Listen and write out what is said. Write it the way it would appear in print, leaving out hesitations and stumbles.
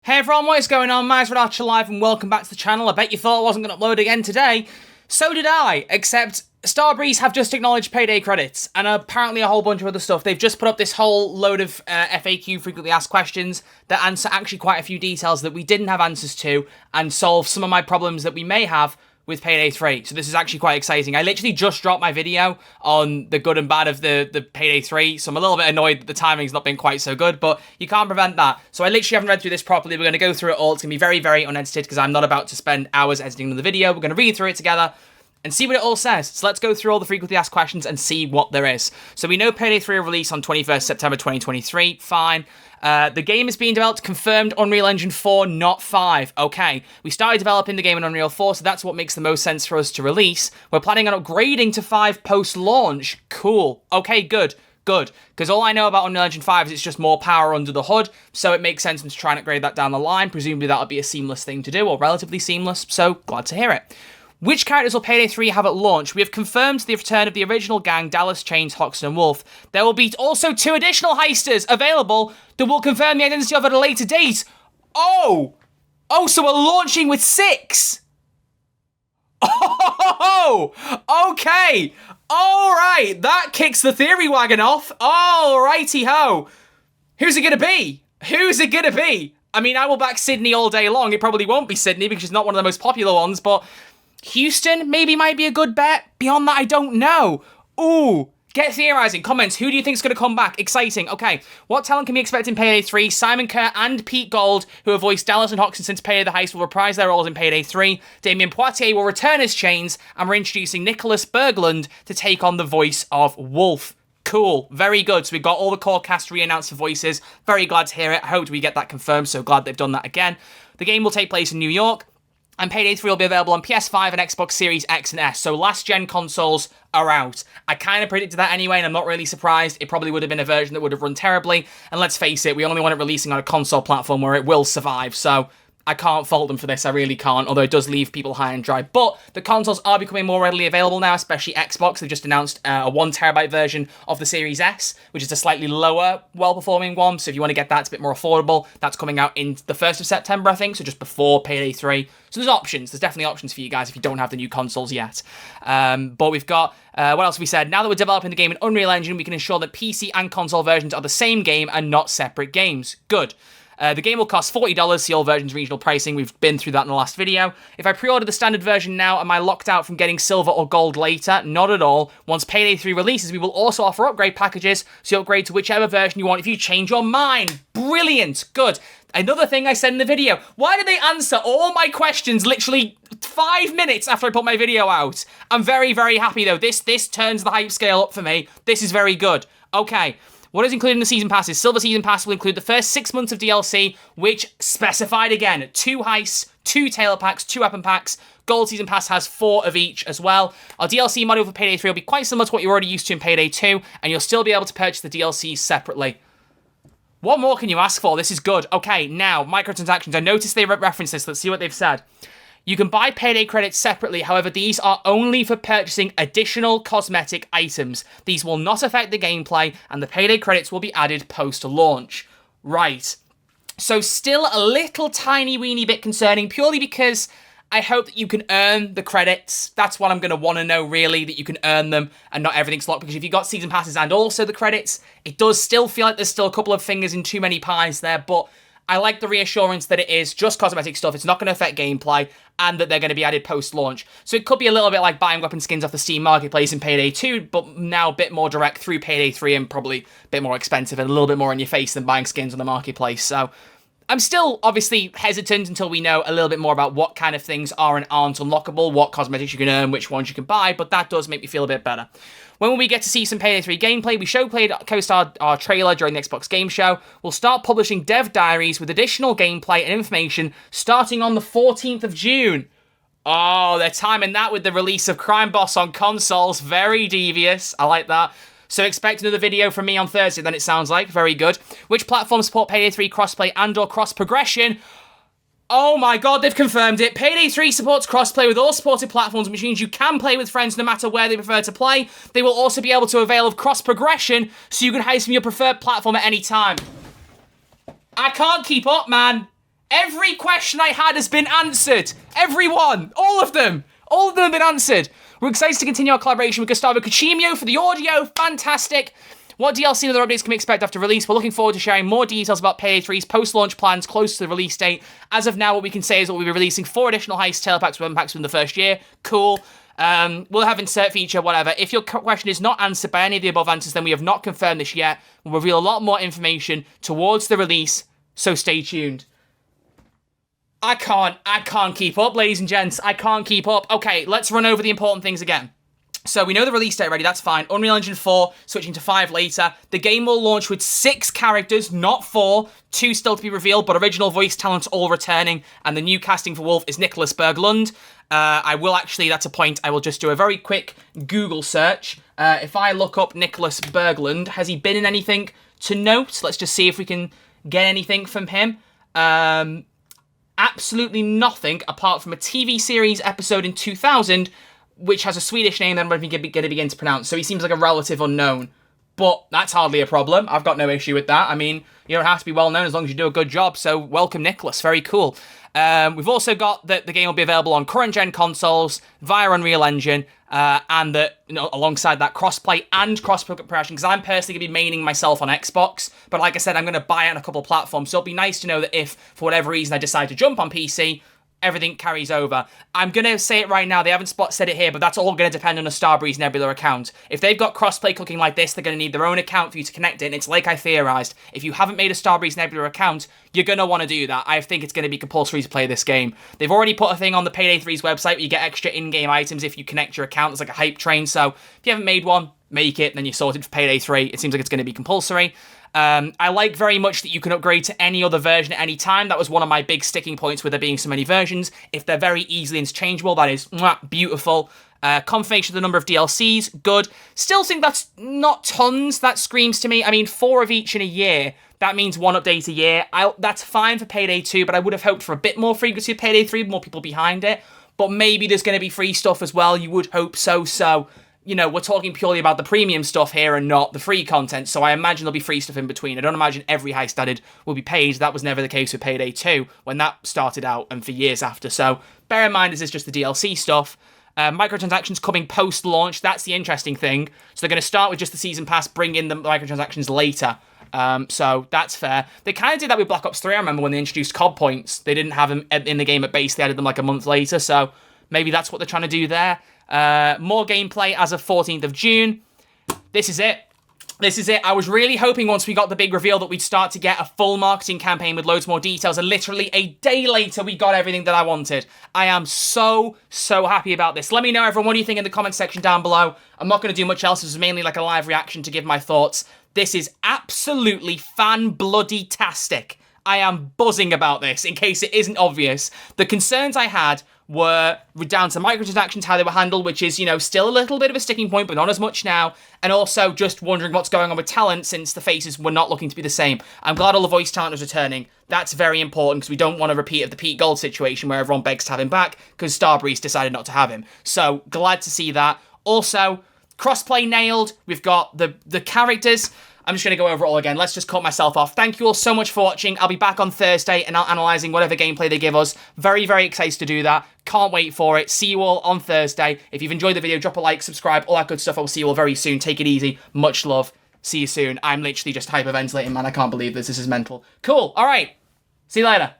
Hey everyone, what is going on? MrWombat live and welcome back to the channel. I bet you thought I wasn't going to upload again today. So did I, except Starbreeze have just acknowledged Payday credits and apparently a whole bunch of other stuff. They've just put up this whole load of FAQ, frequently asked questions, that answer actually quite a few details that we didn't have answers to and solve some of my problems that we may have with Payday 3. So this is actually quite exciting. I literally just dropped my video on the good and bad of the Payday 3, so I'm a little bit annoyed that the timing's not been quite so good, but you can't prevent that. So I literally haven't read through this properly. We're going to go through it all. It's going to be very, very unedited because I'm not about to spend hours editing the video. We're going to read through it together and see what it all says. So let's go through all the frequently asked questions and see what there is. So we know Payday 3 will release on 21st September 2023. Fine. The game is being developed, confirmed, Unreal Engine 4, not 5. Okay. We started developing the game in Unreal 4, so that's what makes the most sense for us to release. We're planning on upgrading to 5 post-launch. Cool. Okay, good. Good. Because all I know about Unreal Engine 5 is it's just more power under the hood, so it makes sense to try and upgrade that down the line. Presumably that'll be a seamless thing to do, or relatively seamless, so glad to hear it. Which characters will Payday 3 have at launch? We have confirmed the return of the original gang, Dallas, Chains, Hoxton, and Wolf. There will be also 2 additional heisters available that will confirm the identity of at a later date. Oh, so we're launching with 6. Oh, okay. All right, that kicks the theory wagon off. All righty ho. Who's it gonna be? I mean, I will back Sydney all day long. It probably won't be Sydney because she's not one of the most popular ones, but Houston maybe might be a good bet. Beyond that, I don't know. Ooh, get theorizing. Comments, who do you think is going to come back? Exciting. Okay, what talent can we expect in Payday 3? Simon Kerr and Pete Gold, who have voiced Dallas and Hoxton since Payday the Heist, will reprise their roles in Payday 3. Damien Poitier will return as Chains, and we're introducing Nicholas Berglund to take on the voice of Wolf. Cool. Very good. So we've got all the core cast re-announced for voices. Very glad to hear it. I hope we get that confirmed, so glad they've done that again. The game will take place in New York. And Payday 3 will be available on PS5 and Xbox Series X and S. So last-gen consoles are out. I kind of predicted that anyway, and I'm not really surprised. It probably would have been a version that would have run terribly. And let's face it, we only want it releasing on a console platform where it will survive. So I can't fault them for this. I really can't, although it does leave people high and dry. But the consoles are becoming more readily available now, especially Xbox. They've just announced a 1TB version of the Series S, which is a slightly lower, well-performing one. So if you want to get that, it's a bit more affordable. That's coming out in the 1st of September, I think, so just before Payday 3. So there's options. There's definitely options for you guys if you don't have the new consoles yet. But we've got, what else have we said? Now that we're developing the game in Unreal Engine, we can ensure that PC and console versions are the same game and not separate games. Good. The game will cost $40, see all versions regional pricing. We've been through that in the last video. If I pre-order the standard version now, am I locked out from getting silver or gold later? Not at all. Once Payday 3 releases, we will also offer upgrade packages, so you upgrade to whichever version you want if you change your mind. Brilliant. Good. Another thing I said in the video, why did they answer all my questions literally 5 minutes after I put my video out? I'm very, very happy though. This turns the hype scale up for me. This is very good. Okay. What is included in the Season Passes? Silver Season Pass will include the first 6 months of DLC, which specified again, 2 heists, 2 tailor packs, 2 weapon packs. Gold Season Pass has 4 of each as well. Our DLC module for Payday 3 will be quite similar to what you're already used to in Payday 2, and you'll still be able to purchase the DLCs separately. What more can you ask for? This is good. Okay, now, microtransactions. I noticed they referenced this. Let's see what they've said. You can buy Payday credits separately, however, these are only for purchasing additional cosmetic items. These will not affect the gameplay, and the Payday credits will be added post-launch. Right. So still a little tiny weeny bit concerning, purely because I hope that you can earn the credits. That's what I'm going to want to know, really, that you can earn them and not everything's locked, because if you've got Season Passes and also the credits, it does still feel like there's still a couple of fingers in too many pies there, but I like the reassurance that it is just cosmetic stuff, it's not going to affect gameplay, and that they're going to be added post-launch. So it could be a little bit like buying weapon skins off the Steam Marketplace in Payday 2, but now a bit more direct through Payday 3 and probably a bit more expensive and a little bit more in your face than buying skins on the Marketplace. So I'm still obviously hesitant until we know a little bit more about what kind of things are and aren't unlockable, what cosmetics you can earn, which ones you can buy, but that does make me feel a bit better. When will we get to see some Payday 3 gameplay? We showplayed CoStar our trailer during the Xbox Game Show. We'll start publishing dev diaries with additional gameplay and information starting on the 14th of June. Oh, they're timing that with the release of Crime Boss on consoles. Very devious. I like that. So expect another video from me on Thursday, then it sounds like. Very good. Which platforms support Payday 3 crossplay and/or cross-progression? Oh my god, they've confirmed it. Payday 3 supports crossplay with all supported platforms, which means you can play with friends no matter where they prefer to play. They will also be able to avail of cross-progression, so you can heist from your preferred platform at any time. I can't keep up, man. Every question I had has been answered. Everyone. All of them. All of them have been answered. We're excited to continue our collaboration with Gustavo Cucimio for the audio. Fantastic. What DLC and other updates can we expect after release? We're looking forward to sharing more details about Payday 3's post-launch plans close to the release date. As of now, what we can say is that we'll be releasing 4 additional Heist Tail Packs with packs within the first year. Cool. We'll have insert feature, whatever. If your question is not answered by any of the above answers, then we have not confirmed this yet. We'll reveal a lot more information towards the release, so stay tuned. I can't keep up, ladies and gents. I can't keep up. Okay, let's run over the important things again. So we know the release date already, that's fine. Unreal Engine 4, switching to 5 later. The game will launch with 6 characters, not 4. 2 still to be revealed, but original voice talents all returning. And the new casting for Wolf is Nicholas Berglund. I will actually, that's a point, I will just do a very quick Google search. If I look up Nicholas Berglund, has he been in anything to note? Let's just see if we can get anything from him. Absolutely nothing, apart from a TV series episode in 2000, which has a Swedish name that I'm going to begin to pronounce. So he seems like a relative unknown. But that's hardly a problem. I've got no issue with that. I mean, you don't have to be well known as long as you do a good job. So welcome, Nicholas. Very cool. We've also got that the game will be available on current-gen consoles via Unreal Engine, and that, you know, alongside that, crossplay and cross-progression, because I'm personally going to be maining myself on Xbox, but like I said, I'm going to buy it on a couple of platforms, so it'll be nice to know that if, for whatever reason, I decide to jump on PC, everything carries over. I'm going to say it right now, they haven't said it here, but that's all going to depend on a Starbreeze Nebula account. If they've got crossplay cooking like this, they're going to need their own account for you to connect it, and it's like I theorized. If you haven't made a Starbreeze Nebula account, you're going to want to do that. I think it's going to be compulsory to play this game. They've already put a thing on the Payday 3's website where you get extra in-game items if you connect your account. It's like a hype train, so if you haven't made one, make it, then you're sorted for Payday 3. It seems like it's going to be compulsory. I like very much that you can upgrade to any other version at any time. That was one of my big sticking points with there being so many versions. If they're very easily interchangeable, that is beautiful. Confirmation of the number of DLCs, good. Still think that's not tons. That screams to me. I mean, 4 of each in a year. That means 1 update a year. That's fine for Payday 2, but I would have hoped for a bit more frequency of Payday 3, more people behind it. But maybe there's going to be free stuff as well. You would hope so. So, you know, we're talking purely about the premium stuff here and not the free content, so I imagine there'll be free stuff in between. I don't imagine every heist added will be paid. That was never the case with Payday 2 when that started out and for years after. So bear in mind, this is just the DLC stuff. Microtransactions coming post-launch. That's the interesting thing. So they're going to start with just the Season Pass, bring in the microtransactions later. So that's fair. They kind of did that with Black Ops 3, I remember, when they introduced COD points. They didn't have them in the game at base. They added them like a month later, so maybe that's what they're trying to do there. More gameplay as of 14th of June. This is it. This is it. I was really hoping once we got the big reveal that we'd start to get a full marketing campaign with loads more details, and literally a day later we got everything that I wanted. I am so happy about this. Let me know, everyone, what do you think in the comment section down below. I'm not going to do much else. This is mainly like a live reaction to give my thoughts. This is absolutely fan-bloody-tastic. I am buzzing about this, in case it isn't obvious. The concerns I had were down to microtransactions, how they were handled, which is, you know, still a little bit of a sticking point, but not as much now. And also just wondering what's going on with talent, since the faces were not looking to be the same. I'm glad all the voice talent is returning. That's very important, because we don't want a repeat of the Pete Gold situation where everyone begs to have him back, because Starbreeze decided not to have him. So, glad to see that. Also, crossplay nailed. We've got the characters. I'm just going to go over it all again. Let's just cut myself off. Thank you all so much for watching. I'll be back on Thursday and analysing whatever gameplay they give us. Very excited to do that. Can't wait for it. See you all on Thursday. If you've enjoyed the video, drop a like, subscribe, all that good stuff. I'll see you all very soon. Take it easy. Much love. See you soon. I'm literally just hyperventilating, man. I can't believe this. This is mental. Cool. All right. See you later.